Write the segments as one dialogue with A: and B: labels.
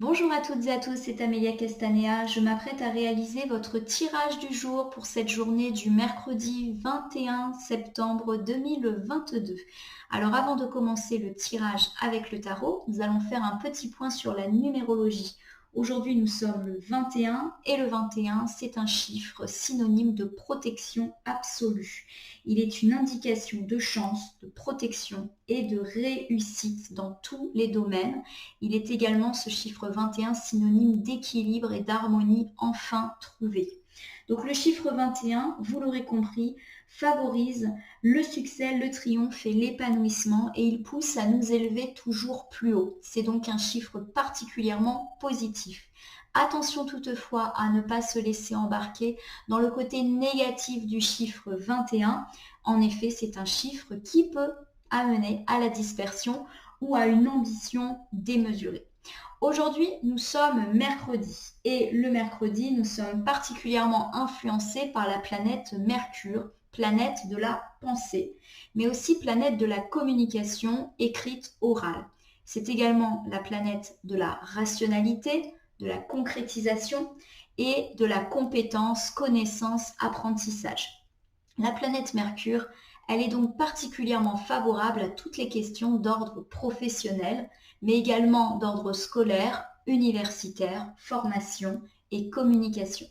A: Bonjour à toutes et à tous, c'est Amélia Castanea. Je m'apprête à réaliser votre tirage du jour pour cette journée du mercredi 21 septembre 2022. Alors avant de commencer le tirage avec le tarot, nous allons faire un petit point sur la numérologie. Aujourd'hui, nous sommes le 21 et le 21, c'est un chiffre synonyme de protection absolue. Il est une indication de chance, de protection et de réussite dans tous les domaines. Il est également, ce chiffre 21, synonyme d'équilibre et d'harmonie enfin trouvée. Donc le chiffre 21, vous l'aurez compris, favorise le succès, le triomphe et l'épanouissement et il pousse à nous élever toujours plus haut. C'est donc un chiffre particulièrement positif. Attention toutefois à ne pas se laisser embarquer dans le côté négatif du chiffre 21. En effet, c'est un chiffre qui peut amener à la dispersion ou à une ambition démesurée. Aujourd'hui, nous sommes mercredi et le mercredi, nous sommes particulièrement influencés par la planète Mercure, planète de la pensée, mais aussi planète de la communication écrite orale. C'est également la planète de la rationalité, de la concrétisation et de la compétence, connaissance, apprentissage. La planète Mercure, elle est donc particulièrement favorable à toutes les questions d'ordre professionnel, mais également d'ordre scolaire, universitaire, formation et communication.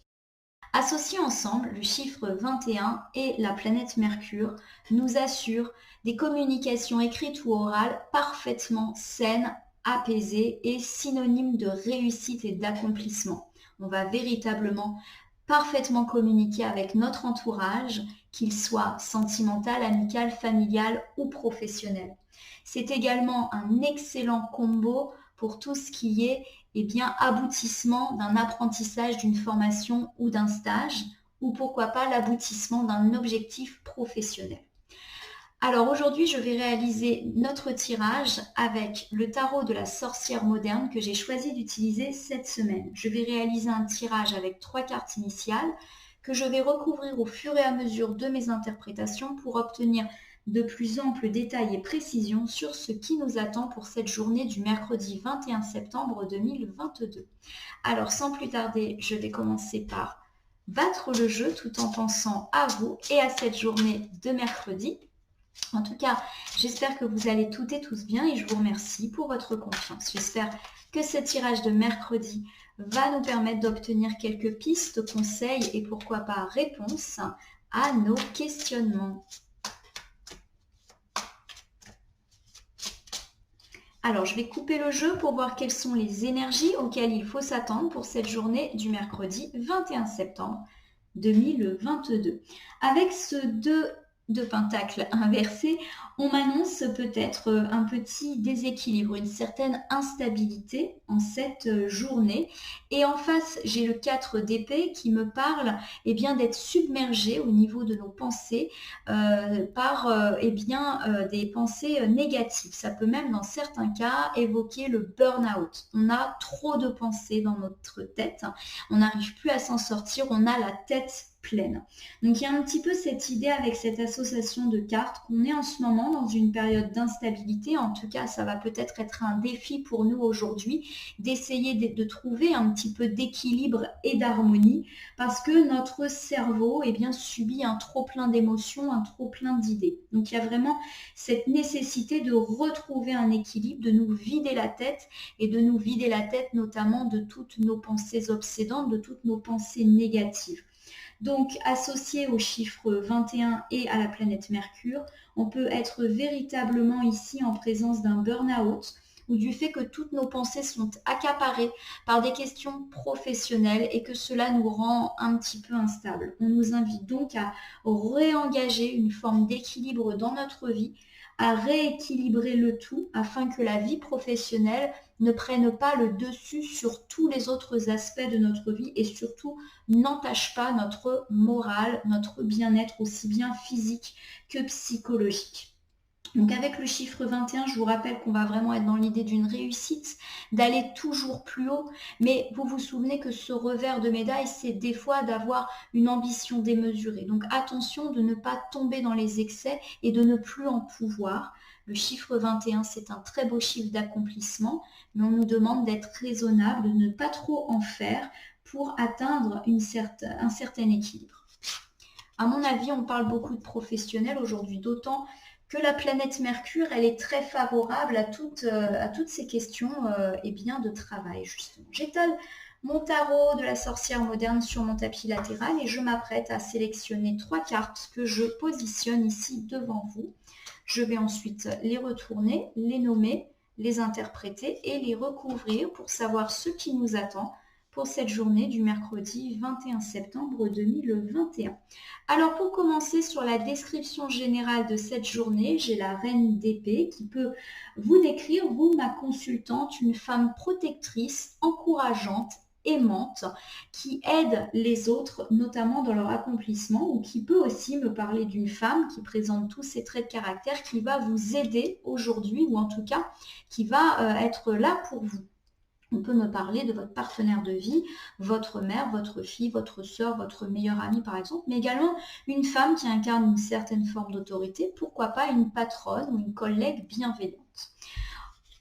A: Associés ensemble, le chiffre 21 et la planète Mercure nous assurent des communications écrites ou orales parfaitement saines, apaisées et synonymes de réussite et d'accomplissement. On va véritablement parfaitement communiquer avec notre entourage, qu'il soit sentimental, amical, familial ou professionnel. C'est également un excellent combo pour tout ce qui est aboutissement d'un apprentissage, d'une formation ou d'un stage, ou pourquoi pas l'aboutissement d'un objectif professionnel. Alors aujourd'hui, je vais réaliser notre tirage avec le tarot de la sorcière moderne que j'ai choisi d'utiliser cette semaine. Je vais réaliser un tirage avec 3 cartes initiales que je vais recouvrir au fur et à mesure de mes interprétations pour obtenir de plus amples détails et précisions sur ce qui nous attend pour cette journée du mercredi 21 septembre 2022. Alors sans plus tarder, je vais commencer par battre le jeu tout en pensant à vous et à cette journée de mercredi. En tout cas, j'espère que vous allez toutes et tous bien et je vous remercie pour votre confiance. J'espère que ce tirage de mercredi va nous permettre d'obtenir quelques pistes, conseils et pourquoi pas réponses à nos questionnements. Alors, je vais couper le jeu pour voir quelles sont les énergies auxquelles il faut s'attendre pour cette journée du mercredi 21 septembre 2022. Avec ce 2 de pentacle inversé, on m'annonce peut-être un petit déséquilibre, une certaine instabilité en cette journée. Et en face, j'ai le 4 d'épée qui me parle d'être submergé au niveau de nos pensées par des pensées négatives. Ça peut même, dans certains cas, évoquer le burn-out. On a trop de pensées dans notre tête, on n'arrive plus à s'en sortir, on a la tête pleine. Donc il y a un petit peu cette idée avec cette association de cartes qu'on est en ce moment dans une période d'instabilité. En tout cas, ça va peut-être être un défi pour nous aujourd'hui d'essayer de trouver un petit peu d'équilibre et d'harmonie parce que notre cerveau subit un trop plein d'émotions, un trop plein d'idées. Donc il y a vraiment cette nécessité de retrouver un équilibre, de nous vider la tête et de nous vider la tête notamment de toutes nos pensées obsédantes, de toutes nos pensées négatives. Donc, associé au chiffre 21 et à la planète Mercure, on peut être véritablement ici en présence d'un burn-out ou du fait que toutes nos pensées sont accaparées par des questions professionnelles et que cela nous rend un petit peu instables. On nous invite donc à réengager une forme d'équilibre dans notre vie, à rééquilibrer le tout afin que la vie professionnelle ne prenne pas le dessus sur tous les autres aspects de notre vie et surtout n'entache pas notre morale, notre bien-être aussi bien physique que psychologique. Donc avec le chiffre 21, je vous rappelle qu'on va vraiment être dans l'idée d'une réussite, d'aller toujours plus haut. Mais vous vous souvenez que ce revers de médaille, c'est des fois d'avoir une ambition démesurée. Donc attention de ne pas tomber dans les excès et de ne plus en pouvoir. Le chiffre 21, c'est un très beau chiffre d'accomplissement, mais on nous demande d'être raisonnable, de ne pas trop en faire pour atteindre un certain équilibre. À mon avis, on parle beaucoup de professionnels aujourd'hui, d'autant que la planète Mercure, elle est très favorable à toutes ces questions de travail, justement. J'étale mon tarot de la sorcière moderne sur mon tapis latéral et je m'apprête à sélectionner 3 cartes que je positionne ici devant vous. Je vais ensuite les retourner, les nommer, les interpréter et les recouvrir pour savoir ce qui nous attend pour cette journée du mercredi 21 septembre 2021. Alors pour commencer sur la description générale de cette journée, j'ai la reine d'épée qui peut vous décrire, vous ma consultante, une femme protectrice, encourageante, aimante, qui aide les autres, notamment dans leur accomplissement, ou qui peut aussi me parler d'une femme qui présente tous ces traits de caractère, qui va vous aider aujourd'hui, ou en tout cas, qui va être là pour vous. On peut me parler de votre partenaire de vie, votre mère, votre fille, votre sœur, votre meilleure amie par exemple, mais également une femme qui incarne une certaine forme d'autorité, pourquoi pas une patronne ou une collègue bienveillante.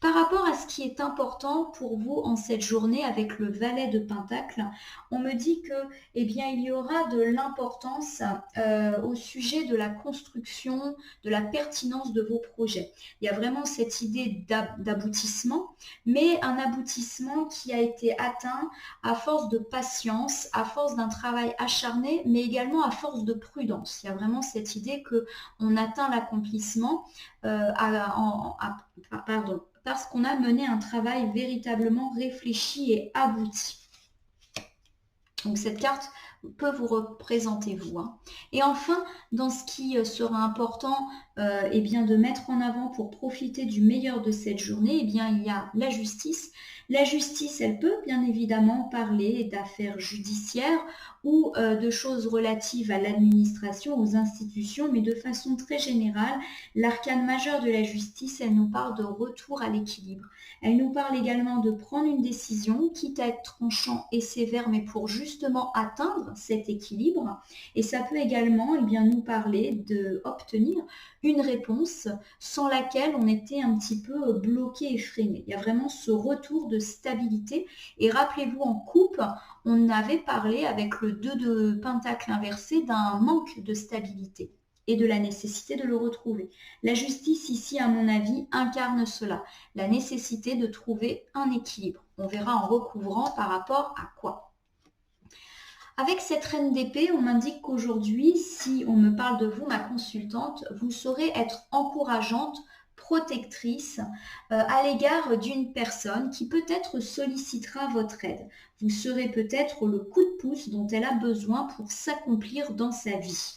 A: Par rapport à ce qui est important pour vous en cette journée avec le valet de Pentacle, on me dit que, il y aura de l'importance au sujet de la construction, de la pertinence de vos projets. Il y a vraiment cette idée d'aboutissement, mais un aboutissement qui a été atteint à force de patience, à force d'un travail acharné, mais également à force de prudence. Il y a vraiment cette idée qu'on atteint l'accomplissement parce qu'on a mené un travail véritablement réfléchi et abouti. Donc cette carte peut vous représenter vous. Et enfin, dans ce qui sera important de mettre en avant pour profiter du meilleur de cette journée, il y a la justice. La justice, elle peut bien évidemment parler d'affaires judiciaires ou de choses relatives à l'administration, aux institutions, mais de façon très générale, l'arcane majeur de la justice, elle nous parle de retour à l'équilibre. Elle nous parle également de prendre une décision, quitte à être tranchant et sévère, mais pour justement atteindre cet équilibre. Et ça peut également nous parler d'obtenir une réponse sans laquelle on était un petit peu bloqué et freiné. Il y a vraiment ce retour de stabilité. Et rappelez-vous, en coupe, on avait parlé avec le 2 de Pentacle inversé d'un manque de stabilité et de la nécessité de le retrouver. La justice ici, à mon avis, incarne cela, la nécessité de trouver un équilibre. On verra en recouvrant par rapport à quoi. Avec cette reine d'épée, on m'indique qu'aujourd'hui, si on me parle de vous, ma consultante, vous saurez être encourageante, protectrice à l'égard d'une personne qui peut-être sollicitera votre aide. Vous serez peut-être le coup de pouce dont elle a besoin pour s'accomplir dans sa vie.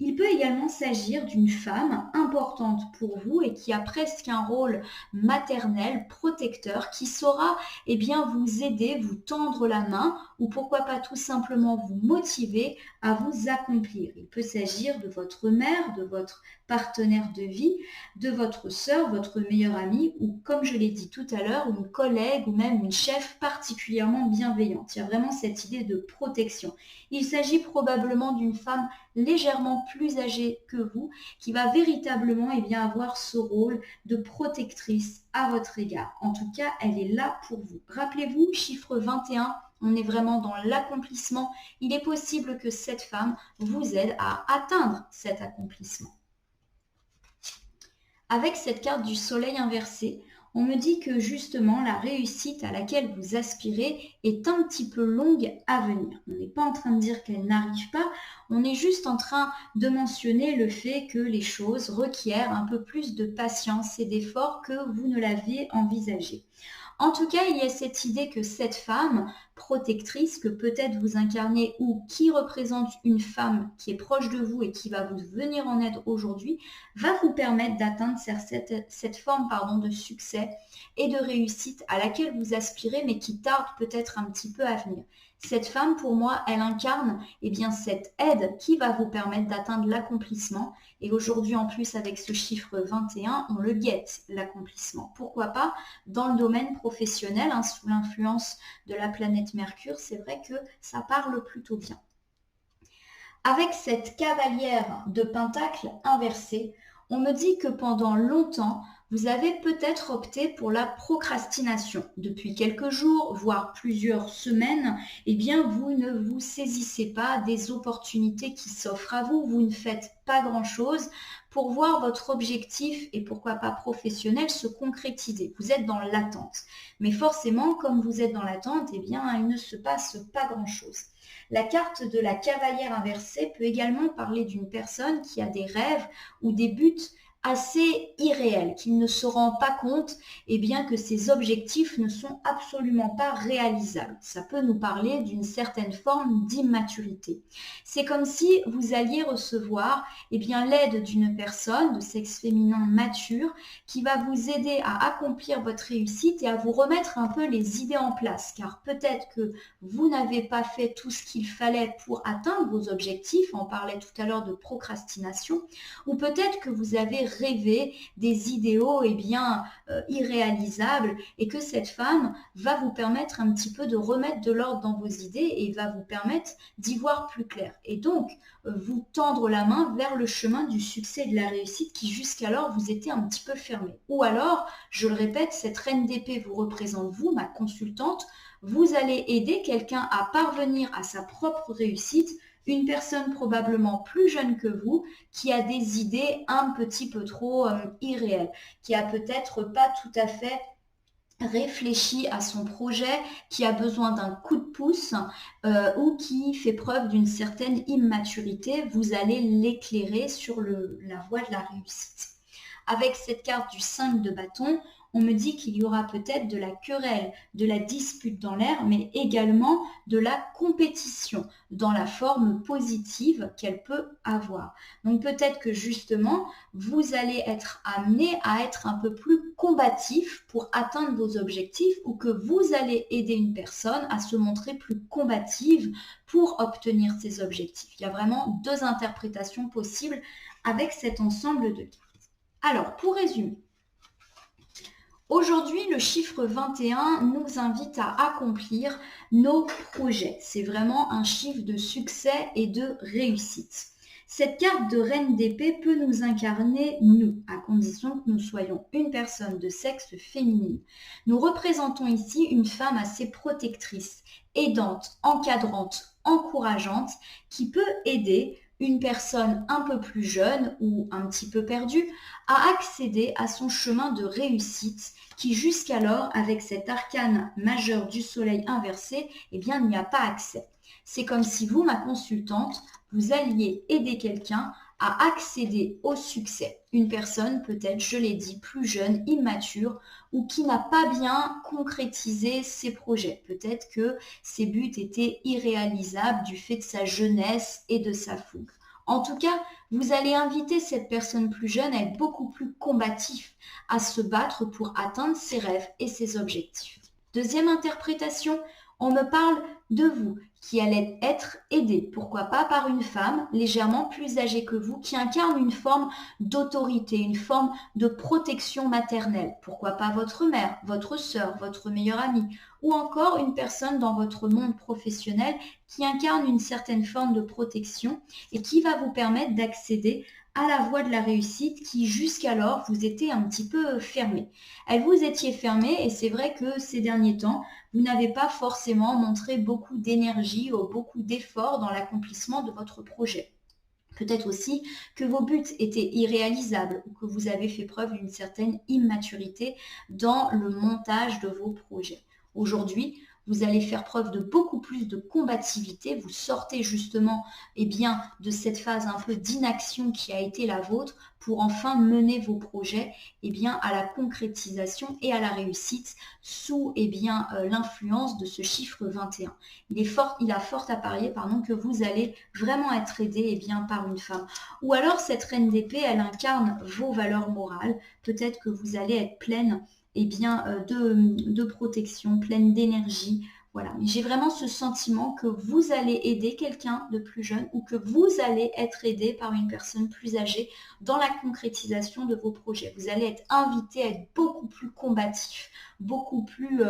A: Il peut également s'agir d'une femme importante pour vous et qui a presque un rôle maternel, protecteur, qui saura vous aider, vous tendre la main ou pourquoi pas tout simplement vous motiver à vous accomplir. Il peut s'agir de votre mère, de votre partenaire de vie, de votre sœur, votre meilleure amie ou comme je l'ai dit tout à l'heure, une collègue ou même une chef particulièrement bienveillante. Il y a vraiment cette idée de protection. Il s'agit probablement d'une femme légèrement plus âgée que vous, qui va véritablement avoir ce rôle de protectrice à votre égard. En tout cas, elle est là pour vous. Rappelez-vous, chiffre 21, on est vraiment dans l'accomplissement. Il est possible que cette femme vous aide à atteindre cet accomplissement. Avec cette carte du soleil inversé, on me dit que justement la réussite à laquelle vous aspirez est un petit peu longue à venir. On n'est pas en train de dire qu'elle n'arrive pas, on est juste en train de mentionner le fait que les choses requièrent un peu plus de patience et d'effort que vous ne l'aviez envisagé. En tout cas, il y a cette idée que cette femme protectrice que peut-être vous incarnez ou qui représente une femme qui est proche de vous et qui va vous venir en aide aujourd'hui, va vous permettre d'atteindre cette forme de succès et de réussite à laquelle vous aspirez mais qui tarde peut-être un petit peu à venir. Cette femme, pour moi, elle incarne cette aide qui va vous permettre d'atteindre l'accomplissement. Et aujourd'hui, en plus, avec ce chiffre 21, on le guette, l'accomplissement. Pourquoi pas dans le domaine professionnel, sous l'influence de la planète Mercure, c'est vrai que ça parle plutôt bien. Avec cette cavalière de Pentacle inversée, On me dit que pendant longtemps, vous avez peut-être opté pour la procrastination. Depuis quelques jours, voire plusieurs semaines, eh bien, vous ne vous saisissez pas des opportunités qui s'offrent à vous. Vous ne faites pas grand-chose pour voir votre objectif et pourquoi pas professionnel se concrétiser. Vous êtes dans l'attente. Mais forcément, comme vous êtes dans l'attente, eh bien, il ne se passe pas grand-chose. La carte de la cavalière inversée peut également parler d'une personne qui a des rêves ou des buts assez irréels, qu'il ne se rend pas compte bien, que ses objectifs ne sont absolument pas réalisables. Ça peut nous parler d'une certaine forme d'immaturité. C'est comme si vous alliez recevoir bien, l'aide d'une personne de sexe féminin mature qui va vous aider à accomplir votre réussite et à vous remettre un peu les idées en place, car peut-être que vous n'avez pas fait tout ce qu'il fallait pour atteindre vos objectifs, on parlait tout à l'heure de procrastination, ou peut-être que vous avez rêvé des idéaux irréalisables et que cette femme va vous permettre un petit peu de remettre de l'ordre dans vos idées et va vous permettre d'y voir plus clair. Et donc, vous tendre la main vers le chemin du succès et de la réussite qui jusqu'alors vous était un petit peu fermé. Ou alors, je le répète, cette reine d'épée vous représente vous, ma consultante, vous allez aider quelqu'un à parvenir à sa propre réussite, une personne probablement plus jeune que vous, qui a des idées un petit peu trop irréelles, qui a peut-être pas tout à fait réfléchi à son projet, qui a besoin d'un coup de pouce ou qui fait preuve d'une certaine immaturité. Vous allez l'éclairer sur la voie de la réussite. Avec cette carte du 5 de bâton, on me dit qu'il y aura peut-être de la querelle, de la dispute dans l'air, mais également de la compétition dans la forme positive qu'elle peut avoir. Donc peut-être que justement, vous allez être amené à être un peu plus combatif pour atteindre vos objectifs ou que vous allez aider une personne à se montrer plus combative pour obtenir ses objectifs. Il y a vraiment deux interprétations possibles avec cet ensemble de cartes. Alors, pour résumer, aujourd'hui, le chiffre 21 nous invite à accomplir nos projets. C'est vraiment un chiffre de succès et de réussite. Cette carte de reine d'épée peut nous incarner, nous, à condition que nous soyons une personne de sexe féminin. Nous représentons ici une femme assez protectrice, aidante, encadrante, encourageante, qui peut aider une personne un peu plus jeune ou un petit peu perdue à accéder à son chemin de réussite qui jusqu'alors, avec cet arcane majeur du soleil inversé, n'y a pas accès. C'est comme si vous, ma consultante, vous alliez aider quelqu'un à accéder au succès. Une personne peut-être, je l'ai dit, plus jeune, immature ou qui n'a pas bien concrétisé ses projets. Peut-être que ses buts étaient irréalisables du fait de sa jeunesse et de sa fougue. En tout cas, vous allez inviter cette personne plus jeune à être beaucoup plus combatif, à se battre pour atteindre ses rêves et ses objectifs. Deuxième interprétation, on me parle de vous qui allez être aidé, pourquoi pas par une femme légèrement plus âgée que vous qui incarne une forme d'autorité, une forme de protection maternelle. Pourquoi pas votre mère, votre sœur, votre meilleure amie ou encore une personne dans votre monde professionnel qui incarne une certaine forme de protection et qui va vous permettre d'accéder à la voie de la réussite qui jusqu'alors vous était un petit peu fermée. Elle vous étiez fermée et c'est vrai que ces derniers temps, vous n'avez pas forcément montré beaucoup d'énergie ou beaucoup d'efforts dans l'accomplissement de votre projet. Peut-être aussi que vos buts étaient irréalisables ou que vous avez fait preuve d'une certaine immaturité dans le montage de vos projets. Aujourd'hui, vous allez faire preuve de beaucoup plus de combativité. Vous sortez justement de cette phase un peu d'inaction qui a été la vôtre pour enfin mener vos projets à la concrétisation et à la réussite sous l'influence de ce chiffre 21. Il a fort à parier que vous allez vraiment être aidé par une femme. Ou alors cette reine d'épée, elle incarne vos valeurs morales. Peut-être que vous allez être pleine de protection, pleine d'énergie. Voilà. Mais j'ai vraiment ce sentiment que vous allez aider quelqu'un de plus jeune ou que vous allez être aidé par une personne plus âgée dans la concrétisation de vos projets. Vous allez être invité à être beaucoup plus combatif beaucoup plus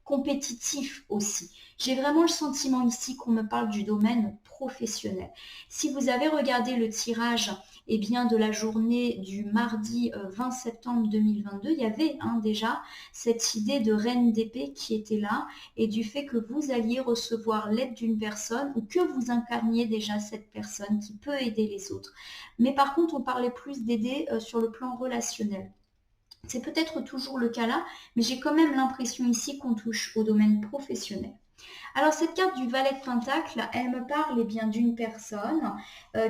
A: compétitif aussi. J'ai vraiment le sentiment ici qu'on me parle du domaine professionnel. Si vous avez regardé le tirage de la journée du mardi 20 septembre 2022, il y avait déjà cette idée de reine d'épée qui était là et du fait que vous alliez recevoir l'aide d'une personne ou que vous incarniez déjà cette personne qui peut aider les autres. Mais par contre, on parlait plus d'aider sur le plan relationnel. C'est peut-être toujours le cas là, mais j'ai quand même l'impression ici qu'on touche au domaine professionnel. Alors cette carte du valet de Pentacle, elle me parle bien d'une personne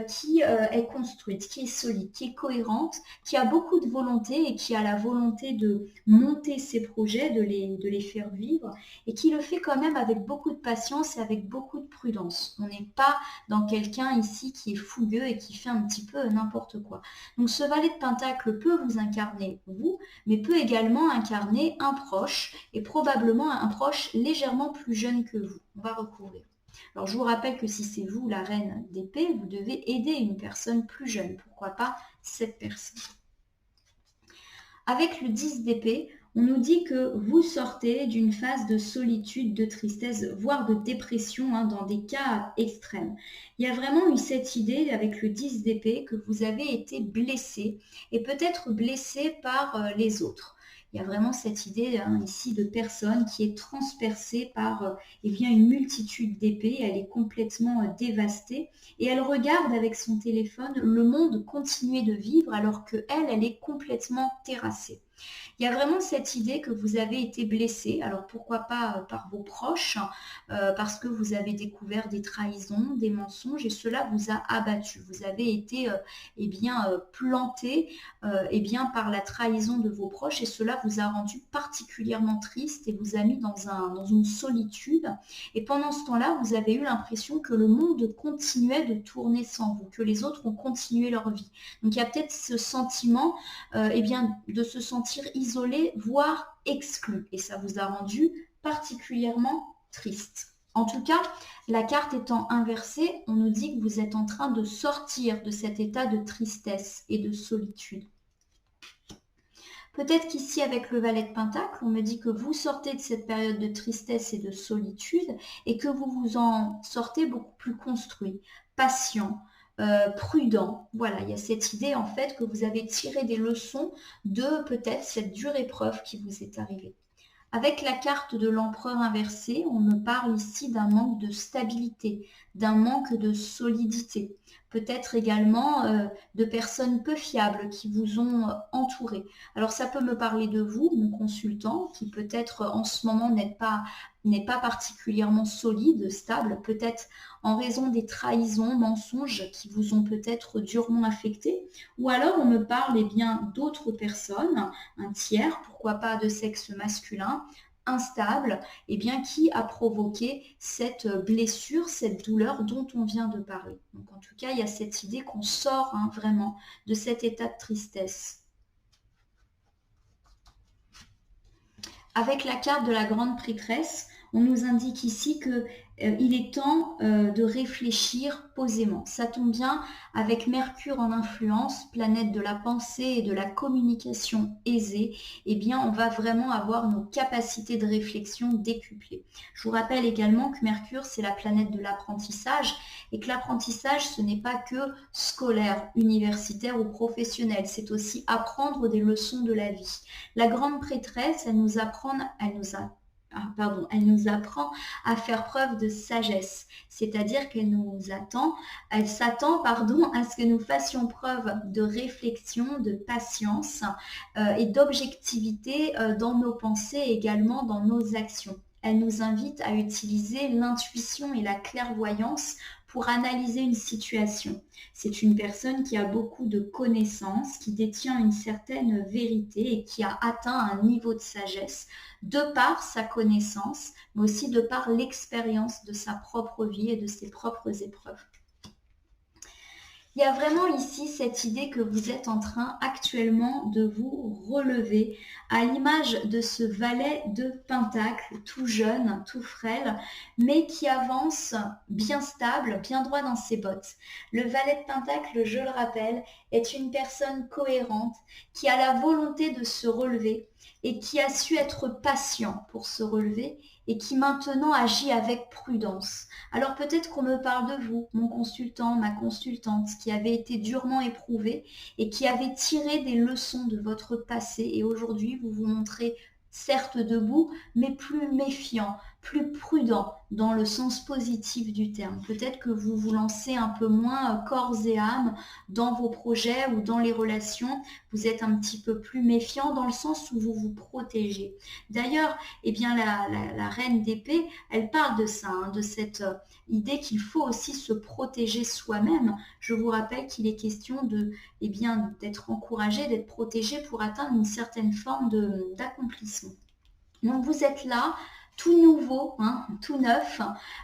A: qui est construite, qui est solide, qui est cohérente, qui a beaucoup de volonté et qui a la volonté de monter ses projets, de les faire vivre et qui le fait quand même avec beaucoup de patience et avec beaucoup de prudence. On n'est pas dans quelqu'un ici qui est fougueux et qui fait un petit peu n'importe quoi. Donc ce valet de Pentacle peut vous incarner vous, mais peut également incarner un proche et probablement un proche légèrement plus jeune que vous. On va recouvrir. Alors je vous rappelle que si c'est vous la reine d'épée, vous devez aider une personne plus jeune. Pourquoi pas cette personne? Avec le 10 d'épée, on nous dit que vous sortez d'une phase de solitude, de tristesse, voire de dépression dans des cas extrêmes. Il y a vraiment eu cette idée avec le 10 d'épée que vous avez été blessé et peut-être blessé par les autres. Il y a vraiment cette idée ici de personne qui est transpercée par une multitude d'épées. Elle est complètement dévastée et elle regarde avec son téléphone le monde continuer de vivre alors qu'elle, elle est complètement terrassée. Il y a vraiment cette idée que vous avez été blessé, alors pourquoi pas par vos proches, parce que vous avez découvert des trahisons, des mensonges et cela vous a abattu. Vous avez été planté par la trahison de vos proches et cela vous a rendu particulièrement triste et vous a mis dans une solitude. Et pendant ce temps-là, vous avez eu l'impression que le monde continuait de tourner sans vous, que les autres ont continué leur vie. Donc il y a peut-être ce sentiment de se sentir isolé, voire exclu. Et ça vous a rendu particulièrement triste. En tout cas, la carte étant inversée, on nous dit que vous êtes en train de sortir de cet état de tristesse et de solitude. Peut-être qu'ici, avec le valet de Pentacle, on me dit que vous sortez de cette période de tristesse et de solitude et que vous vous en sortez beaucoup plus construit, patient, prudent. Voilà, il y a cette idée en fait que vous avez tiré des leçons de peut-être cette dure épreuve qui vous est arrivée. Avec la carte de l'empereur inversé, on me parle ici d'un manque de stabilité, d'un manque de solidité. Peut-être également de personnes peu fiables qui vous ont entouré. Alors ça peut me parler de vous, mon consultant, qui peut-être en ce moment n'est pas particulièrement solide, stable, peut-être en raison des trahisons, mensonges qui vous ont peut-être durement affecté. Ou alors on me parle d'autres personnes, un tiers, pourquoi pas de sexe masculin, instable, qui a provoqué cette blessure, cette douleur dont on vient de parler. Donc en tout cas, il y a cette idée qu'on sort vraiment de cet état de tristesse. Avec la carte de la grande prêtresse, on nous indique ici que il est temps de réfléchir posément. Ça tombe bien avec Mercure en influence, planète de la pensée et de la communication aisée, on va vraiment avoir nos capacités de réflexion décuplées. Je vous rappelle également que Mercure, c'est la planète de l'apprentissage et que l'apprentissage, ce n'est pas que scolaire, universitaire ou professionnel, c'est aussi apprendre des leçons de la vie. La grande prêtresse, elle nous apprend à faire preuve de sagesse, c'est-à-dire elle s'attend à ce que nous fassions preuve de réflexion, de patience et d'objectivité dans nos pensées et également dans nos actions. Elle nous invite à utiliser l'intuition et la clairvoyance pour analyser une situation. C'est une personne qui a beaucoup de connaissances, qui détient une certaine vérité et qui a atteint un niveau de sagesse de par sa connaissance, mais aussi de par l'expérience de sa propre vie et de ses propres épreuves. Il y a vraiment ici cette idée que vous êtes en train actuellement de vous relever à l'image de ce valet de Pentacle, tout jeune, tout frêle, mais qui avance bien stable, bien droit dans ses bottes. Le valet de Pentacle, je le rappelle, est une personne cohérente qui a la volonté de se relever et qui a su être patient pour se relever et qui maintenant agit avec prudence. Alors peut-être qu'on me parle de vous, mon consultant, ma consultante, qui avait été durement éprouvé et qui avait tiré des leçons de votre passé et aujourd'hui vous vous montrez certes debout, mais plus méfiant, plus prudent dans le sens positif du terme. Peut-être que vous vous lancez un peu moins corps et âme dans vos projets ou dans les relations. Vous êtes un petit peu plus méfiant dans le sens où vous vous protégez. D'ailleurs, eh bien, la reine d'épée, elle parle de ça, hein, de cette idée qu'il faut aussi se protéger soi-même. Je vous rappelle qu'il est question de, eh bien, d'être encouragé, d'être protégé pour atteindre une certaine forme d'accomplissement. Donc vous êtes là, tout nouveau, hein, tout neuf,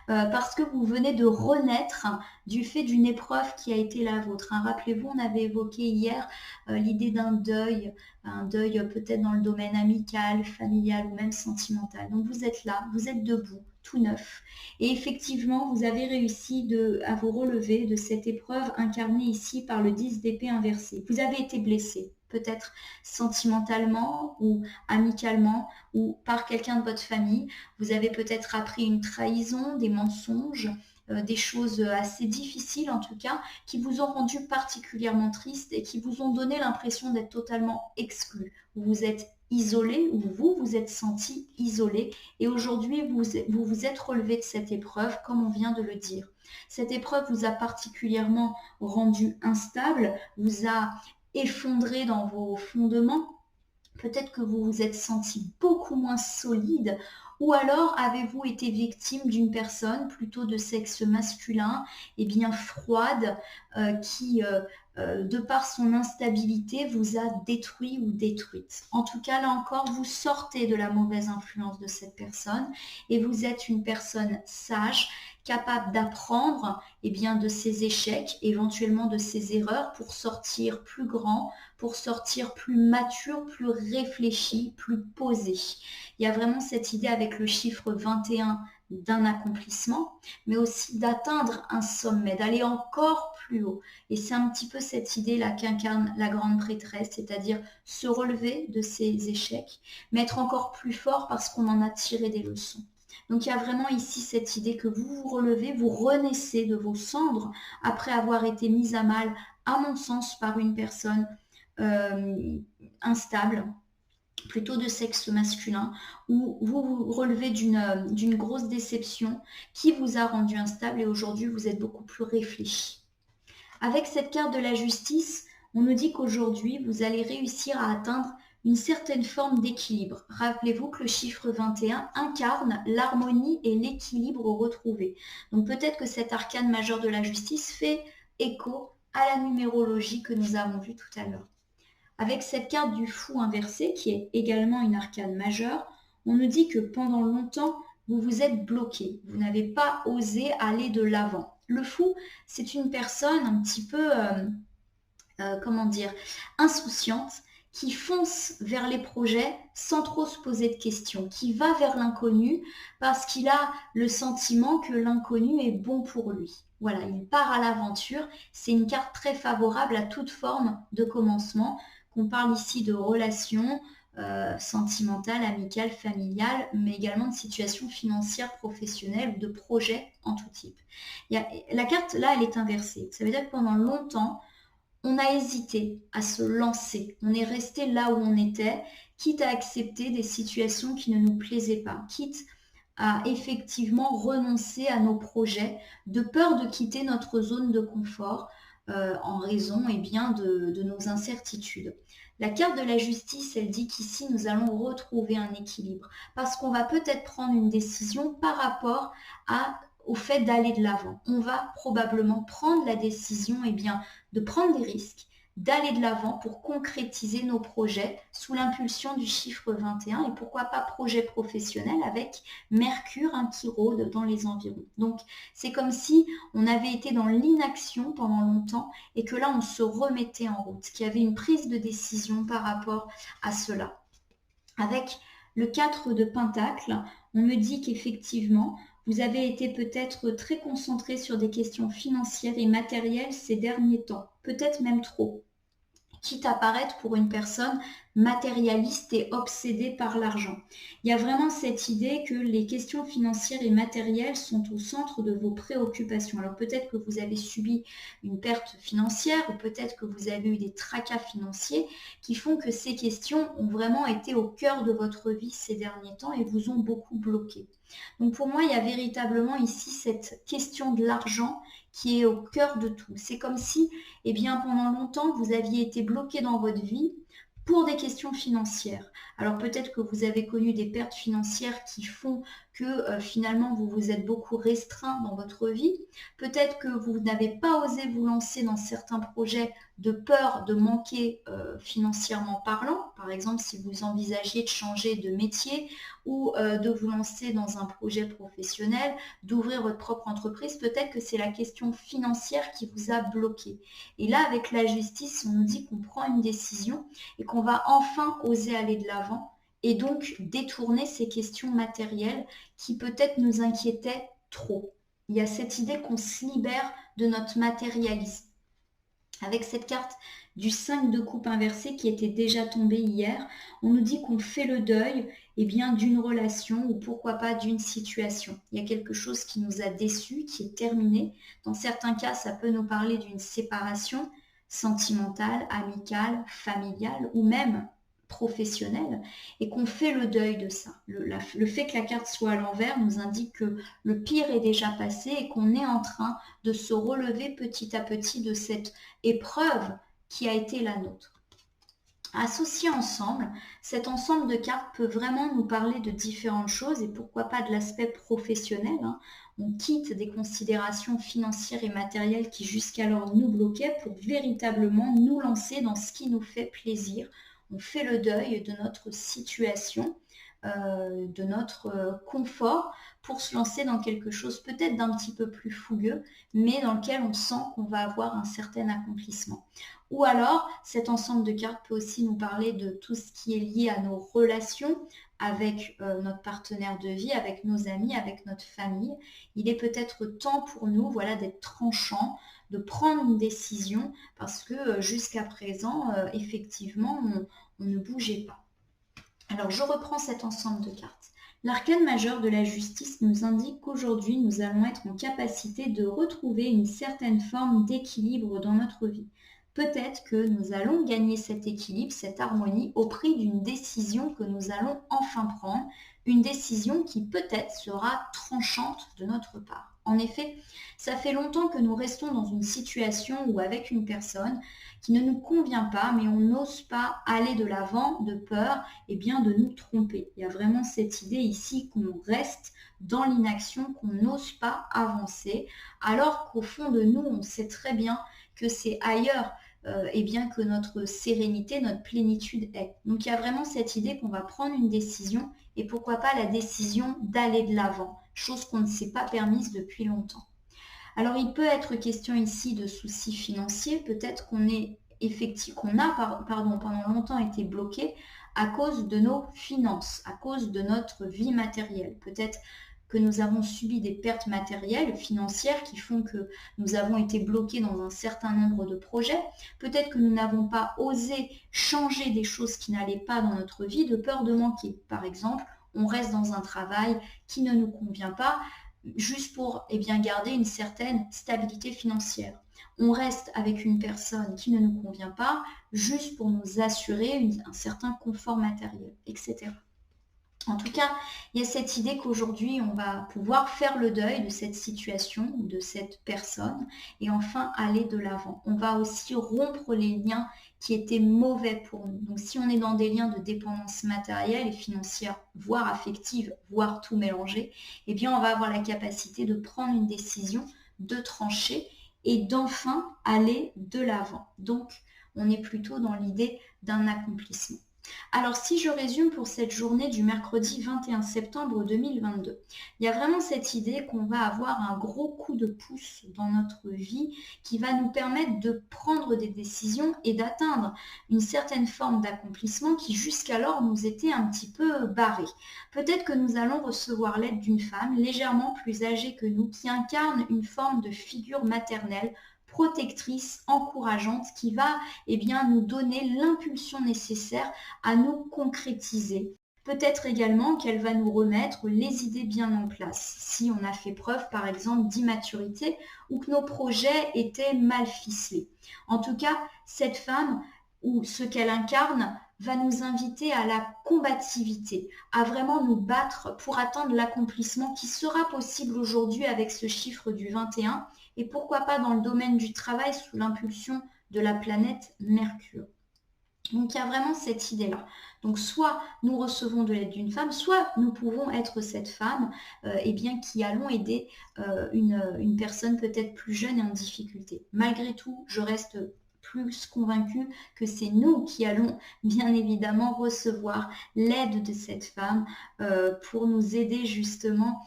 A: parce que vous venez de renaître du fait d'une épreuve qui a été la vôtre. Hein. Rappelez-vous, on avait évoqué hier l'idée d'un deuil, un deuil peut-être dans le domaine amical, familial ou même sentimental. Donc vous êtes là, vous êtes debout, tout neuf. Et effectivement, vous avez réussi à vous relever de cette épreuve incarnée ici par le 10 d'épée inversé. Vous avez été blessé, peut-être sentimentalement ou amicalement ou par quelqu'un de votre famille. Vous avez peut-être appris une trahison, des mensonges, des choses assez difficiles en tout cas, qui vous ont rendu particulièrement triste et qui vous ont donné l'impression d'être totalement exclu. Vous vous êtes isolé ou vous vous êtes senti isolé et aujourd'hui vous vous êtes relevé de cette épreuve comme on vient de le dire. Cette épreuve vous a particulièrement rendu instable, vous a effondré dans vos fondements. Peut-être que vous vous êtes senti beaucoup moins solide ou alors avez-vous été victime d'une personne plutôt de sexe masculin et bien froide qui, de par son instabilité, vous a détruit ou détruite. En tout cas, là encore, vous sortez de la mauvaise influence de cette personne et vous êtes une personne sage, capable d'apprendre bien, de ses échecs, éventuellement de ses erreurs pour sortir plus grand, pour sortir plus mature, plus réfléchi, plus posé. Il y a vraiment cette idée avec le chiffre 21 d'un accomplissement, mais aussi d'atteindre un sommet, d'aller encore plus haut. Et c'est un petit peu cette idée-là qu'incarne la grande prêtresse, c'est-à-dire se relever de ses échecs, mais être encore plus fort parce qu'on en a tiré des leçons. Donc il y a vraiment ici cette idée que vous vous relevez, vous renaissez de vos cendres après avoir été mise à mal, à mon sens, par une personne instable, plutôt de sexe masculin, ou vous vous relevez d'une grosse déception qui vous a rendu instable et aujourd'hui vous êtes beaucoup plus réfléchi. Avec cette carte de la justice, on nous dit qu'aujourd'hui vous allez réussir à atteindre une certaine forme d'équilibre. Rappelez-vous que le chiffre 21 incarne l'harmonie et l'équilibre retrouvé. Donc peut-être que cet arcane majeur de la justice fait écho à la numérologie que nous avons vue tout à l'heure. Avec cette carte du fou inversé, qui est également une arcane majeure, on nous dit que pendant longtemps, vous vous êtes bloqué. Vous n'avez pas osé aller de l'avant. Le fou, c'est une personne un petit peu, insouciante, qui fonce vers les projets sans trop se poser de questions, qui va vers l'inconnu parce qu'il a le sentiment que l'inconnu est bon pour lui. Voilà, il part à l'aventure. C'est une carte très favorable à toute forme de commencement, qu'on parle ici de relations sentimentales, amicales, familiales, mais également de situations financières, professionnelles ou de projets en tout type. La carte, là, elle est inversée. Ça veut dire que pendant longtemps, on a hésité à se lancer. On est resté là où on était, quitte à accepter des situations qui ne nous plaisaient pas, quitte à effectivement renoncer à nos projets, de peur de quitter notre zone de confort en raison de nos incertitudes. La carte de la justice, elle dit qu'ici, nous allons retrouver un équilibre parce qu'on va peut-être prendre une décision par rapport au fait d'aller de l'avant. On va probablement prendre la décision de prendre des risques, d'aller de l'avant pour concrétiser nos projets sous l'impulsion du chiffre 21 et pourquoi pas projet professionnel avec Mercure qui rôde dans les environs. Donc c'est comme si on avait été dans l'inaction pendant longtemps et que là on se remettait en route, qu'il y avait une prise de décision par rapport à cela. Avec le 4 de Pentacle, on me dit qu'effectivement, vous avez été peut-être très concentré sur des questions financières et matérielles ces derniers temps, peut-être même trop, quitte à paraître pour une personne matérialiste et obsédée par l'argent. Il y a vraiment cette idée que les questions financières et matérielles sont au centre de vos préoccupations. Alors peut-être que vous avez subi une perte financière ou peut-être que vous avez eu des tracas financiers qui font que ces questions ont vraiment été au cœur de votre vie ces derniers temps et vous ont beaucoup bloqué. Donc pour moi, il y a véritablement ici cette question de l'argent qui est au cœur de tout. C'est comme si, eh bien, pendant longtemps, vous aviez été bloqué dans votre vie pour des questions financières. Alors peut-être que vous avez connu des pertes financières qui font que finalement vous vous êtes beaucoup restreint dans votre vie. Peut-être que vous n'avez pas osé vous lancer dans certains projets de peur de manquer financièrement parlant. Par exemple, si vous envisagiez de changer de métier ou de vous lancer dans un projet professionnel, d'ouvrir votre propre entreprise, peut-être que c'est la question financière qui vous a bloqué. Et là, avec la justice, on nous dit qu'on prend une décision et qu'on va enfin oser aller de l'avant et donc détourner ces questions matérielles qui peut-être nous inquiétaient trop. Il y a cette idée qu'on se libère de notre matérialisme. Avec cette carte du 5 de coupe inversé qui était déjà tombée hier, on nous dit qu'on fait le deuil d'une relation ou pourquoi pas d'une situation. Il y a quelque chose qui nous a déçus, qui est terminé. Dans certains cas, ça peut nous parler d'une séparation sentimentale, amicale, familiale ou même professionnelle et qu'on fait le deuil de ça. Le fait que la carte soit à l'envers nous indique que le pire est déjà passé et qu'on est en train de se relever petit à petit de cette épreuve qui a été la nôtre. Associés ensemble, cet ensemble de cartes peut vraiment nous parler de différentes choses et pourquoi pas de l'aspect professionnel. On quitte des considérations financières et matérielles qui jusqu'alors nous bloquaient pour véritablement nous lancer dans ce qui nous fait plaisir. On fait le deuil de notre situation, de notre confort pour se lancer dans quelque chose peut-être d'un petit peu plus fougueux, mais dans lequel on sent qu'on va avoir un certain accomplissement. Ou alors, cet ensemble de cartes peut aussi nous parler de tout ce qui est lié à nos relations avec notre partenaire de vie, avec nos amis, avec notre famille. Il est peut-être temps pour nous d'être tranchants, de prendre une décision parce que jusqu'à présent, effectivement, on ne bougeait pas. Alors, je reprends cet ensemble de cartes. L'arcane majeur de la justice nous indique qu'aujourd'hui, nous allons être en capacité de retrouver une certaine forme d'équilibre dans notre vie. Peut-être que nous allons gagner cet équilibre, cette harmonie au prix d'une décision que nous allons enfin prendre, une décision qui peut-être sera tranchante de notre part. En effet, ça fait longtemps que nous restons dans une situation ou avec une personne qui ne nous convient pas, mais on n'ose pas aller de l'avant de peur de nous tromper. Il y a vraiment cette idée ici qu'on reste dans l'inaction, qu'on n'ose pas avancer, alors qu'au fond de nous, on sait très bien que c'est ailleurs que notre sérénité, notre plénitude est. Donc il y a vraiment cette idée qu'on va prendre une décision et pourquoi pas la décision d'aller de l'avant, chose qu'on ne s'est pas permise depuis longtemps. Alors il peut être question ici de soucis financiers, peut-être qu'on a pendant longtemps été bloqué à cause de nos finances, à cause de notre vie matérielle. Peut-être que nous avons subi des pertes matérielles, financières qui font que nous avons été bloqués dans un certain nombre de projets. Peut-être que nous n'avons pas osé changer des choses qui n'allaient pas dans notre vie de peur de manquer. Par exemple, on reste dans un travail qui ne nous convient pas, juste pour garder une certaine stabilité financière. On reste avec une personne qui ne nous convient pas, juste pour nous assurer un certain confort matériel, etc. En tout cas, il y a cette idée qu'aujourd'hui, on va pouvoir faire le deuil de cette situation ou de cette personne et enfin aller de l'avant. On va aussi rompre les liens qui étaient mauvais pour nous. Donc, si on est dans des liens de dépendance matérielle et financière, voire affective, voire tout mélangé, on va avoir la capacité de prendre une décision, de trancher et d'enfin aller de l'avant. Donc, On est plutôt dans l'idée d'un accomplissement. Alors si je résume pour cette journée du mercredi 21 septembre 2022, il y a vraiment cette idée qu'on va avoir un gros coup de pouce dans notre vie qui va nous permettre de prendre des décisions et d'atteindre une certaine forme d'accomplissement qui jusqu'alors nous était un petit peu barré. Peut-être que nous allons recevoir l'aide d'une femme légèrement plus âgée que nous qui incarne une forme de figure maternelle protectrice, encourageante, qui va nous donner l'impulsion nécessaire à nous concrétiser. Peut-être également qu'elle va nous remettre les idées bien en place, si on a fait preuve par exemple d'immaturité ou que nos projets étaient mal ficelés. En tout cas, cette femme ou ce qu'elle incarne va nous inviter à la combativité, à vraiment nous battre pour atteindre l'accomplissement qui sera possible aujourd'hui avec ce chiffre du 21 et pourquoi pas dans le domaine du travail sous l'impulsion de la planète Mercure. Donc il y a vraiment cette idée-là. Donc soit nous recevons de l'aide d'une femme, soit nous pouvons être cette femme qui allons aider une personne peut-être plus jeune et en difficulté. Malgré tout, je reste plus convaincue que c'est nous qui allons bien évidemment recevoir l'aide de cette femme pour nous aider justement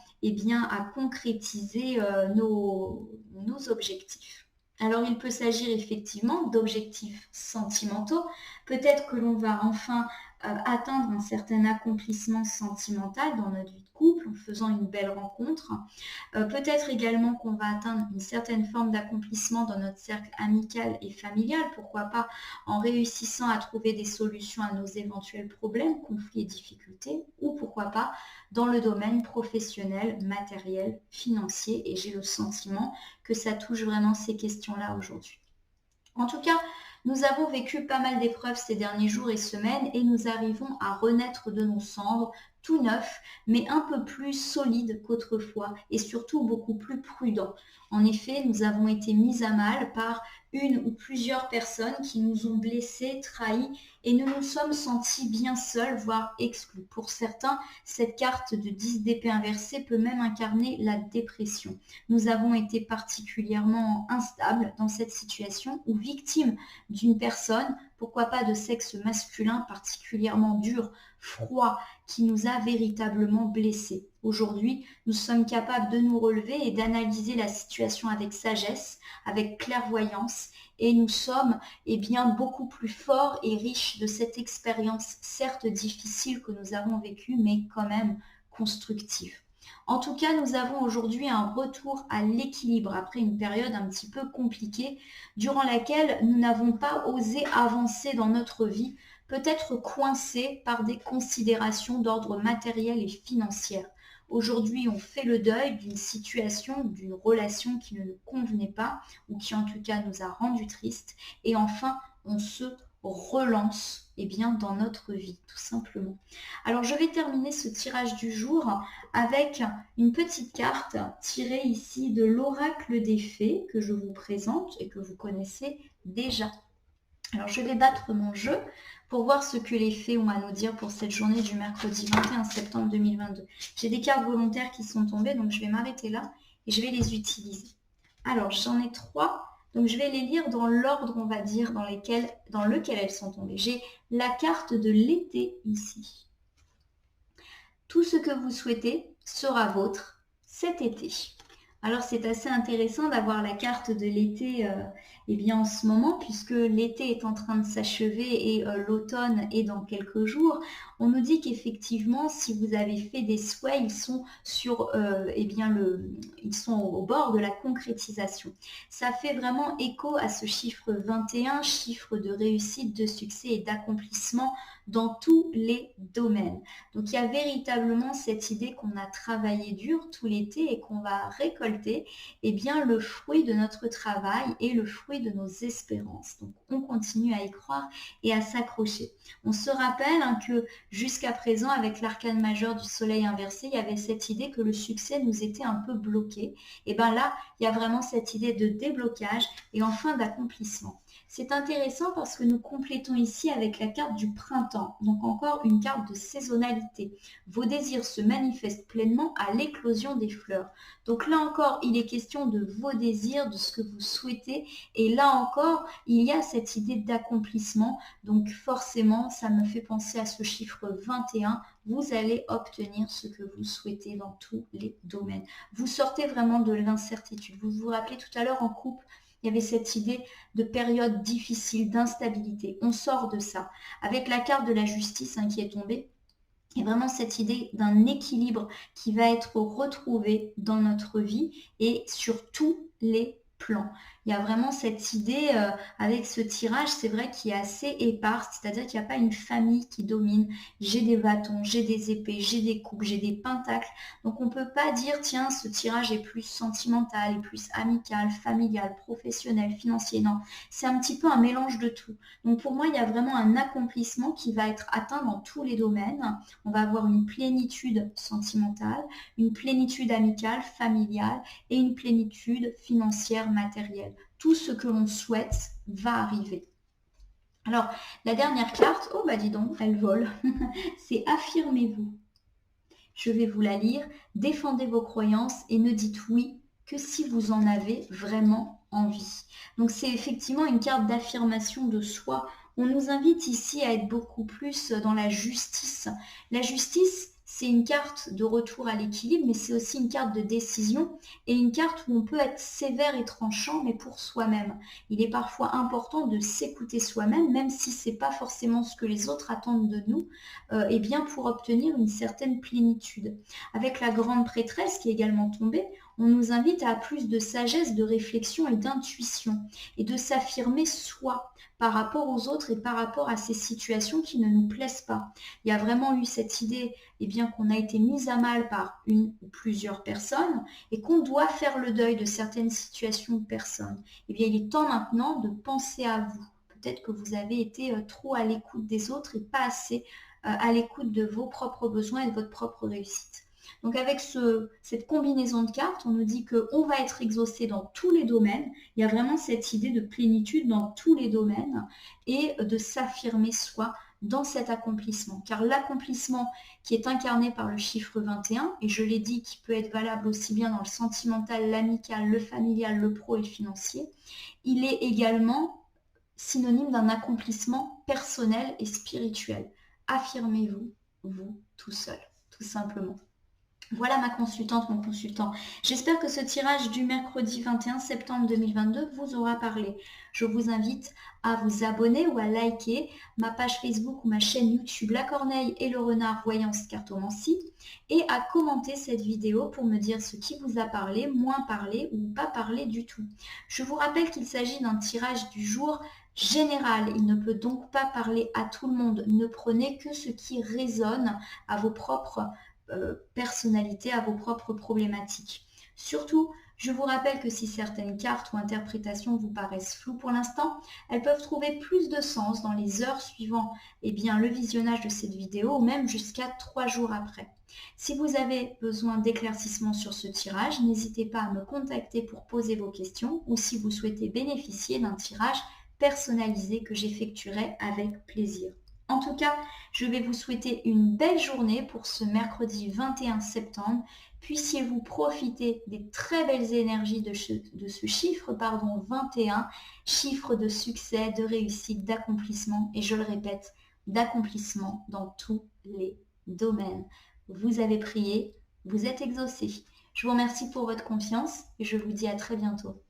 A: à concrétiser nos objectifs. Alors il peut s'agir effectivement d'objectifs sentimentaux. Peut-être que l'on va enfin atteindre un certain accomplissement sentimental dans notre vie de couple en faisant une belle rencontre. Peut-être également qu'on va atteindre une certaine forme d'accomplissement dans notre cercle amical et familial. Pourquoi pas en réussissant à trouver des solutions à nos éventuels problèmes, conflits et difficultés. Ou pourquoi pas dans le domaine professionnel, matériel, financier. Et j'ai le sentiment que ça touche vraiment ces questions-là aujourd'hui. En tout cas, nous avons vécu pas mal d'épreuves ces derniers jours et semaines et nous arrivons à renaître de nos cendres, tout neuf, mais un peu plus solide qu'autrefois et surtout beaucoup plus prudent. En effet, nous avons été mis à mal par une ou plusieurs personnes qui nous ont blessés, trahis et nous nous sommes sentis bien seuls, voire exclus. Pour certains, cette carte de 10 d'épée inversée peut même incarner la dépression. Nous avons été particulièrement instables dans cette situation ou victimes d'une personne, pourquoi pas de sexe masculin particulièrement dur, froid, qui nous a véritablement blessés. Aujourd'hui, nous sommes capables de nous relever et d'analyser la situation avec sagesse, avec clairvoyance, et nous sommes beaucoup plus forts et riches de cette expérience, certes difficile que nous avons vécue, mais quand même constructive. En tout cas, nous avons aujourd'hui un retour à l'équilibre après une période un petit peu compliquée durant laquelle nous n'avons pas osé avancer dans notre vie, peut-être coincés par des considérations d'ordre matériel et financier. Aujourd'hui, on fait le deuil d'une situation, d'une relation qui ne nous convenait pas ou qui en tout cas nous a rendus tristes. Et enfin, on se relance dans notre vie, tout simplement. Alors, je vais terminer ce tirage du jour avec une petite carte tirée ici de l'oracle des fées que je vous présente et que vous connaissez déjà. Alors, je vais battre mon jeu pour voir ce que les fées ont à nous dire pour cette journée du mercredi 21 septembre 2022. J'ai des cartes volontaires qui sont tombées, donc je vais m'arrêter là et je vais les utiliser. Alors, j'en ai 3. Donc, je vais les lire dans l'ordre, on va dire, dans lequel elles sont tombées. J'ai la carte de l'été ici. Tout ce que vous souhaitez sera vôtre cet été. Alors, c'est assez intéressant d'avoir la carte de l'été en ce moment, puisque l'été est en train de s'achever et l'automne est dans quelques jours. On nous dit qu'effectivement, si vous avez fait des souhaits, ils sont ils sont au bord de la concrétisation. Ça fait vraiment écho à ce chiffre 21, chiffre de réussite, de succès et d'accomplissement dans tous les domaines. Donc, il y a véritablement cette idée qu'on a travaillé dur tout l'été et qu'on va récolter le fruit de notre travail et le fruit de nos espérances. Donc, on continue à y croire et à s'accrocher. On se rappelle que jusqu'à présent, avec l'arcane majeur du soleil inversé, il y avait cette idée que le succès nous était un peu bloqué. Et bien là, il y a vraiment cette idée de déblocage et enfin d'accomplissement. C'est intéressant parce que nous complétons ici avec la carte du printemps, donc encore une carte de saisonnalité. Vos désirs se manifestent pleinement à l'éclosion des fleurs. Donc là encore, il est question de vos désirs, de ce que vous souhaitez. Et là encore, il y a cette idée d'accomplissement. Donc forcément, ça me fait penser à ce chiffre 21. Vous allez obtenir ce que vous souhaitez dans tous les domaines. Vous sortez vraiment de l'incertitude. Vous vous rappelez tout à l'heure en couple, il y avait cette idée de période difficile, d'instabilité. On sort de ça. Avec la carte de la justice qui est tombée, il y a vraiment cette idée d'un équilibre qui va être retrouvé dans notre vie et sur tous les plans. Il y a vraiment cette idée avec ce tirage, c'est vrai qu'il est assez éparse, c'est-à-dire qu'il n'y a pas une famille qui domine. J'ai des bâtons, j'ai des épées, j'ai des coupes, j'ai des pentacles. Donc on ne peut pas dire, tiens, ce tirage est plus sentimental, est plus amical, familial, professionnel, financier. Non, c'est un petit peu un mélange de tout. Donc pour moi, il y a vraiment un accomplissement qui va être atteint dans tous les domaines. On va avoir une plénitude sentimentale, une plénitude amicale, familiale et une plénitude financière, matérielle. Tout ce que l'on souhaite va arriver. Alors, la dernière carte, oh bah dis donc, elle vole, c'est affirmez-vous. Je vais vous la lire. Défendez vos croyances et ne dites oui que si vous en avez vraiment envie. Donc c'est effectivement une carte d'affirmation de soi. On nous invite ici à être beaucoup plus dans la justice. La justice, c'est une carte de retour à l'équilibre, mais c'est aussi une carte de décision et une carte où on peut être sévère et tranchant, mais pour soi-même. Il est parfois important de s'écouter soi-même, même si ce n'est pas forcément ce que les autres attendent de nous, et bien pour obtenir une certaine plénitude. Avec la grande prêtresse qui est également tombée, on nous invite à plus de sagesse, de réflexion et d'intuition, et de s'affirmer soi par rapport aux autres et par rapport à ces situations qui ne nous plaisent pas. Il y a vraiment eu cette idée qu'on a été mis à mal par une ou plusieurs personnes et qu'on doit faire le deuil de certaines situations de personnes. Il est temps maintenant de penser à vous. Peut-être que vous avez été trop à l'écoute des autres et pas assez à l'écoute de vos propres besoins et de votre propre réussite. Donc avec cette combinaison de cartes, on nous dit qu'on va être exaucé dans tous les domaines. Il y a vraiment cette idée de plénitude dans tous les domaines et de s'affirmer soi dans cet accomplissement. Car l'accomplissement qui est incarné par le chiffre 21, et je l'ai dit, qui peut être valable aussi bien dans le sentimental, l'amical, le familial, le pro et le financier, il est également synonyme d'un accomplissement personnel et spirituel. Affirmez-vous, vous, tout seul, tout simplement. Voilà ma consultante, mon consultant. J'espère que ce tirage du mercredi 21 septembre 2022 vous aura parlé. Je vous invite à vous abonner ou à liker ma page Facebook ou ma chaîne YouTube La Corneille et le Renard Voyance Cartomancie et à commenter cette vidéo pour me dire ce qui vous a parlé, moins parlé ou pas parlé du tout. Je vous rappelle qu'il s'agit d'un tirage du jour général. Il ne peut donc pas parler à tout le monde. Ne prenez que ce qui résonne à vos propres personnalité, à vos propres problématiques. Surtout, je vous rappelle que si certaines cartes ou interprétations vous paraissent floues pour l'instant, elles peuvent trouver plus de sens dans les heures suivant le visionnage de cette vidéo ou même jusqu'à 3 jours après. Si vous avez besoin d'éclaircissements sur ce tirage, n'hésitez pas à me contacter pour poser vos questions ou si vous souhaitez bénéficier d'un tirage personnalisé que j'effectuerai avec plaisir. En tout cas, je vais vous souhaiter une belle journée pour ce mercredi 21 septembre. Puissiez-vous profiter des très belles énergies de ce chiffre 21, chiffre de succès, de réussite, d'accomplissement et je le répète, d'accomplissement dans tous les domaines. Vous avez prié, vous êtes exaucé. Je vous remercie pour votre confiance et je vous dis à très bientôt.